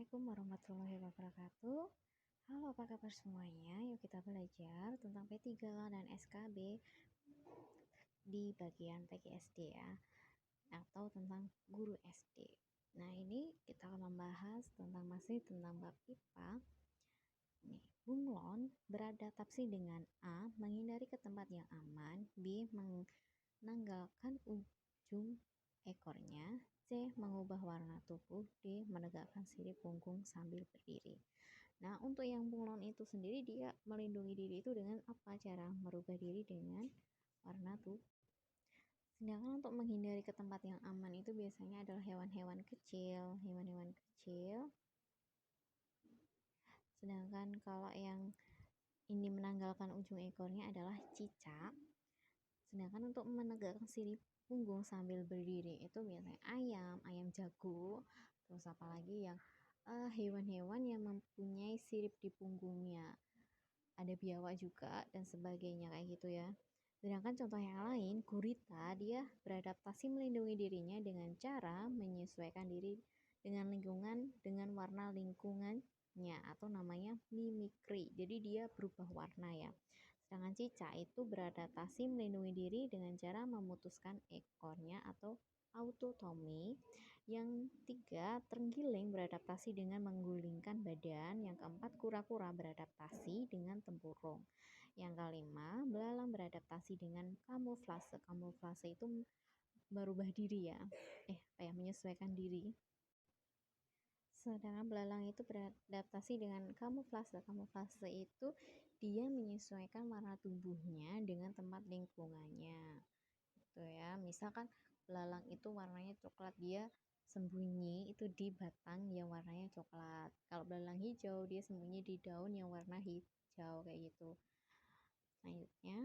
Assalamualaikum warahmatullahi wabarakatuh. Halo, apa kabar semuanya? Yuk kita belajar tentang P3K dan SKB di bagian PGSD ya, atau tentang guru SD. Nah, ini kita akan membahas masih tentang bab IPA. Nih, bunglon beradaptasi dengan A, menghindari ke tempat yang aman, B, menanggalkan ujung ekornya, C, mengubah warna tubuh, D, menegakkan sirip punggung sambil berdiri. Nah, untuk yang bunglon itu sendiri, dia melindungi diri itu dengan apa? Cara merubah diri dengan warna tubuh. Sedangkan untuk menghindari ke tempat yang aman itu biasanya adalah hewan-hewan kecil. Sedangkan kalau yang ini menanggalkan ujung ekornya adalah cicak. Sedangkan untuk menegakkan sirip punggung sambil berdiri itu biasanya ayam jago, terus apalagi yang hewan-hewan yang mempunyai sirip di punggungnya, ada biawak juga dan sebagainya kayak gitu ya. Sedangkan contoh yang lain, gurita, dia beradaptasi melindungi dirinya dengan cara menyesuaikan diri dengan lingkungan, dengan warna lingkungannya, atau namanya mimikri. Jadi dia berubah warna ya. Sedangkan cicak itu beradaptasi melindungi diri dengan cara memutuskan ekornya atau autotomi. Yang tiga, terenggiling beradaptasi dengan menggulingkan badan. Yang keempat, kura-kura beradaptasi dengan tempurung. Yang kelima, belalang beradaptasi dengan kamuflase. Kamuflase itu berubah diri ya, menyesuaikan diri. Sedangkan belalang itu beradaptasi dengan kamuflase. Kamuflase itu dia menyesuaikan warna tubuhnya dengan tempat lingkungannya. Gitu ya. Misalkan belalang itu warnanya coklat, dia sembunyi itu di batang yang warnanya coklat. Kalau belalang hijau, dia sembunyi di daun yang warna hijau kayak gitu. Selanjutnya,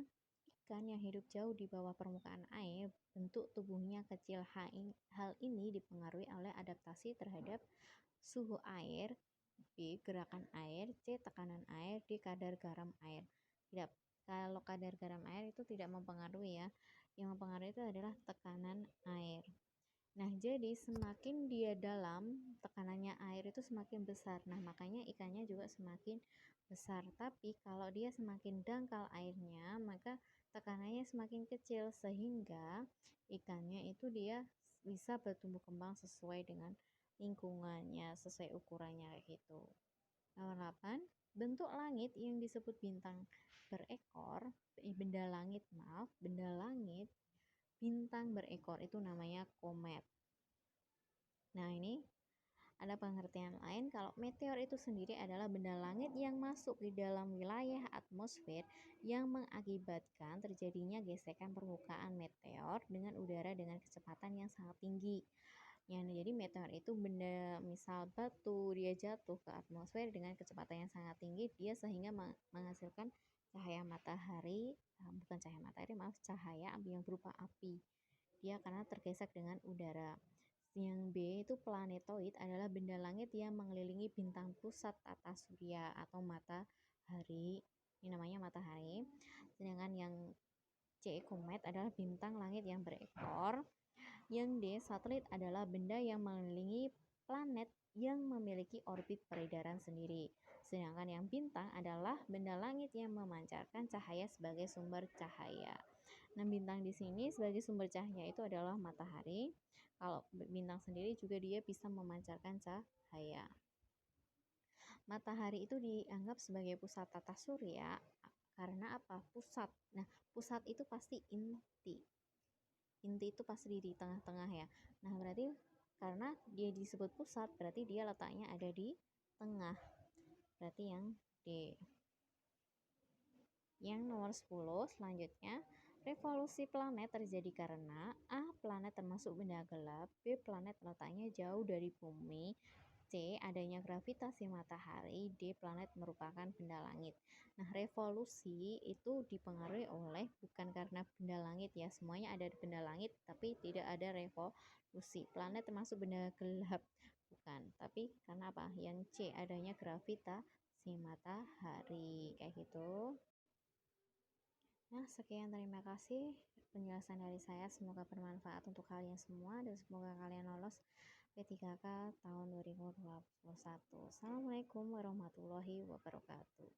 ikan yang hidup jauh di bawah permukaan air, bentuk tubuhnya kecil. Hal ini dipengaruhi oleh adaptasi terhadap suhu air, B, gerakan air, C, tekanan air, D, kadar garam air. Tidak, kalau kadar garam air itu tidak mempengaruhi ya. Yang mempengaruhi itu adalah tekanan air. Nah, jadi semakin dia dalam, tekanannya air itu semakin besar. Nah, makanya ikannya juga semakin besar. Tapi kalau dia semakin dangkal airnya, maka tekanannya semakin kecil, sehingga ikannya itu dia bisa bertumbuh kembang sesuai dengan lingkungannya, sesuai ukurannya kayak gitu. Nomor 8, bentuk langit yang disebut bintang berekor, benda langit bintang berekor itu namanya komet. Nah, ini ada pengertian lain kalau meteor itu sendiri adalah benda langit yang masuk di dalam wilayah atmosfer yang mengakibatkan terjadinya gesekan permukaan meteor dengan udara dengan kecepatan yang sangat tinggi. Jadi meteor itu benda, misal batu, dia jatuh ke atmosfer dengan kecepatan yang sangat tinggi, dia sehingga menghasilkan cahaya matahari, cahaya yang berupa api. Dia karena tergesek dengan udara. Yang B itu planetoid, adalah benda langit yang mengelilingi bintang pusat tata surya atau matahari. Ini namanya matahari. Sedangkan yang C, komet, adalah bintang langit yang berekor. Yang D, satelit, adalah benda yang mengelilingi planet yang memiliki orbit peredaran sendiri. Sedangkan yang bintang adalah benda langit yang memancarkan cahaya sebagai sumber cahaya. Nah, bintang di sini sebagai sumber cahaya itu adalah matahari. Kalau bintang sendiri juga dia bisa memancarkan cahaya. Matahari itu dianggap sebagai pusat tata surya karena apa? Pusat. Nah, pusat itu pasti inti. Inti itu pasti di tengah-tengah ya. Nah, berarti karena dia disebut pusat, berarti dia letaknya ada di tengah. Berarti yang D. Yang nomor 10 selanjutnya, revolusi planet terjadi karena A, planet termasuk benda gelap, B, planet letaknya jauh dari bumi, C, adanya gravitasi matahari, D, planet merupakan benda langit. Nah, revolusi itu dipengaruhi oleh bukan karena benda langit ya, semuanya ada di benda langit tapi tidak ada revolusi. Planet termasuk benda gelap, bukan, tapi karena apa? Yang C, adanya gravitasi matahari kayak gitu. Nah, sekian, terima kasih penjelasan dari saya. Semoga bermanfaat untuk kalian semua dan semoga kalian lolos P3K tahun 2021. Assalamualaikum warahmatullahi wabarakatuh.